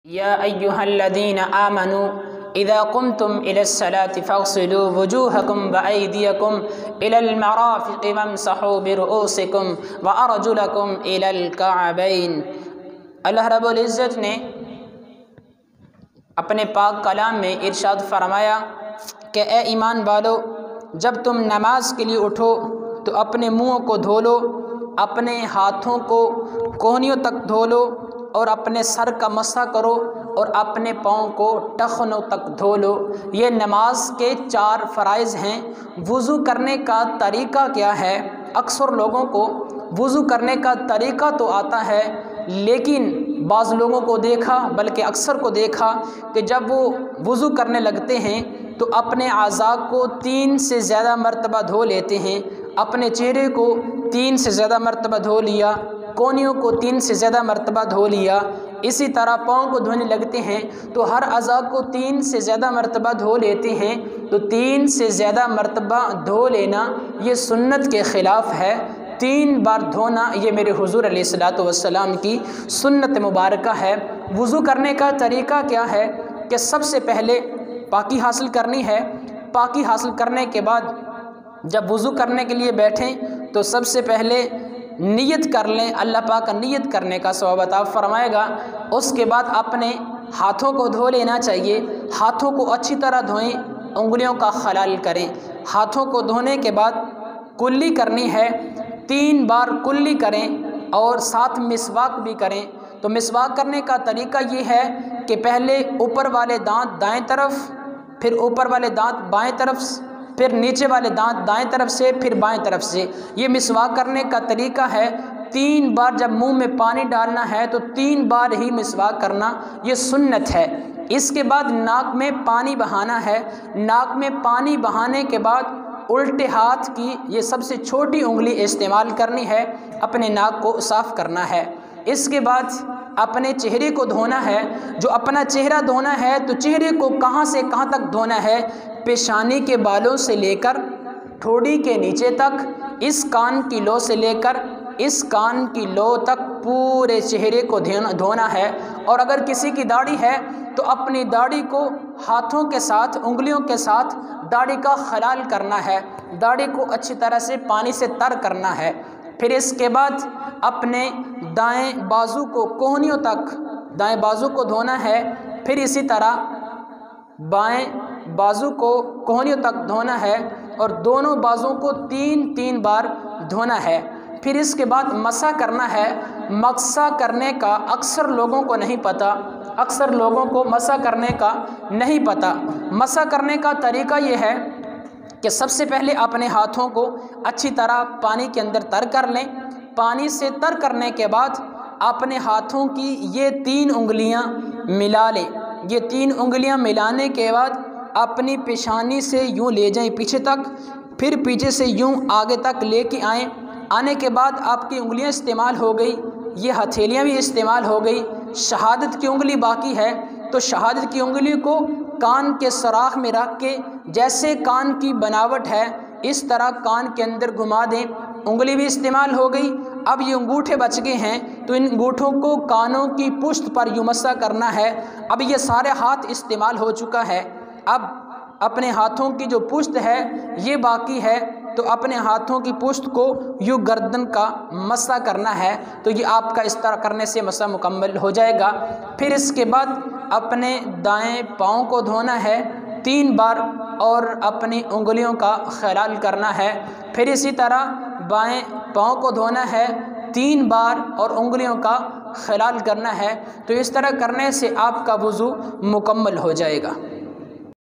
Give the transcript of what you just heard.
या अय्युहल्लज़ीना आमनू इज़ा कुमतुम इलस्सलाति फ़ग़सिलू वुजूहकुम व अयदियकुम इलल मराफ़िक़ि वमसहू बिरुऊसिकुम व अर्जुलकुम इलल कअबैन। अल्लाह रब्बुल इज़्ज़त ने अपने पाक कलाम में इरशाद फरमाया कि ए ईमान वालो, जब तुम नमाज के लिए उठो तो अपने मुँह को धो लो, अपने हाथों को कोहनियों तक धो लो और अपने सर का मसा करो और अपने पाँव को टखनों तक धो लो। ये नमाज के 4 फ़राइज़ हैं। वुज़ू करने का तरीक़ा क्या है? अक्सर लोगों को वुज़ू करने का तरीक़ा तो आता है, लेकिन बाज़ लोगों को देखा, बल्कि अक्सर को देखा कि जब वो वुज़ू करने लगते हैं तो अपने आज़ा को 3 से ज़्यादा मरतबा धो लेते हैं। अपने चेहरे को 3 से ज़्यादा मरतबा धो लिया, कोहनियों को 3 से ज़्यादा मरतबा धो लिया। इसी तरह पाँव को धोने लगते हैं तो हर अज़ा को 3 से ज़्यादा मरतबा धो लेते हैं। तो 3 से ज़्यादा मरतबा धो लेना ये सुन्नत के ख़िलाफ़ है। 3 बार धोना ये मेरे हुज़ूर अलैहिस्सलातु वस्सलाम की सुन्नत मुबारका है। वुज़ू करने का तरीक़ा क्या है कि सबसे पहले पाकी हासिल करनी है। पाकी हासिल करने के बाद जब वुज़ू करने के लिए बैठें तो सबसे पहले नियत कर लें। अल्लाह पाक का नियत करने का सवाब अता फरमाएगा। उसके बाद अपने हाथों को धो लेना चाहिए। हाथों को अच्छी तरह धोएं, उंगलियों का खलाल करें। हाथों को धोने के बाद कुल्ली करनी है, 3 बार कुल्ली करें और साथ मिसवाक भी करें। तो मिसवाक करने का तरीका ये है कि पहले ऊपर वाले दांत दाएं तरफ, फिर ऊपर वाले दांत बाएं तरफ, फिर नीचे वाले दांत दाएं तरफ से, फिर बाएं तरफ से। ये मिसवाक करने का तरीका है। 3 बार जब मुंह में पानी डालना है तो 3 बार ही मिसवाक करना, ये सुन्नत है। इसके बाद नाक में पानी बहाना है। नाक में पानी बहाने के बाद उल्टे हाथ की ये सबसे छोटी उंगली इस्तेमाल करनी है, अपने नाक को साफ़ करना है। इसके बाद अपने चेहरे को धोना है। जो अपना चेहरा धोना है तो चेहरे को कहाँ से कहाँ तक धोना है? पेशानी के बालों से लेकर ठोड़ी के नीचे तक, इस कान की लो से लेकर इस कान की लो तक पूरे चेहरे को धोना है। और अगर किसी की दाढ़ी है तो अपनी दाढ़ी को हाथों के साथ, उंगलियों के साथ दाढ़ी का खलाल करना है। दाढ़ी को अच्छी तरह से पानी से तर करना है। फिर इसके बाद अपने दाएं बाजू को कोहनियों तक, दाएं बाजू को धोना है। फिर इसी तरह बाएं बाजू को कोहनियों तक धोना है और दोनों बाजुओं को 3-3 बार धोना है। फिर इसके बाद मसा करना है। मसा करने का अक्सर लोगों को नहीं पता, अक्सर लोगों को मसा करने का नहीं पता। मसा करने का तरीका ये है कि सबसे पहले अपने हाथों को अच्छी तरह पानी के अंदर तर कर लें। पानी से तर करने के बाद अपने हाथों की ये 3 उंगलियां मिला लें। ये 3 उंगलियां मिलाने के बाद अपनी पेशानी से यूं ले जाएं पीछे तक, फिर पीछे से यूं आगे तक लेके आएँ। आने के बाद आपकी उंगलियां इस्तेमाल हो गई, ये हथेलियां भी इस्तेमाल हो गई। शहादत की उंगली बाकी है तो शहादत की उंगली को कान के सुराख में रख के, जैसे कान की बनावट है इस तरह कान के अंदर घुमा दें। उंगली भी इस्तेमाल हो गई। अब ये अंगूठे बच गए हैं तो इन अंगूठों को कानों की पुश्त पर यूं मसा करना है। अब ये सारे हाथ इस्तेमाल हो चुका है। अब अपने हाथों की जो पुश्त है ये बाकी है तो अपने हाथों की पुश्त को यूँ गर्दन का मसा करना है। तो ये आपका इस तरह करने से मसा मुकम्मल हो जाएगा। फिर इसके बाद अपने दाएं पाँव को धोना है 3 बार और अपनी उंगलियों का खलाल करना है। फिर इसी तरह बाएं पाँव को धोना है 3 बार और उंगलियों का खलाल करना है। तो इस तरह करने से आपका वुज़ू मुकम्मल हो जाएगा।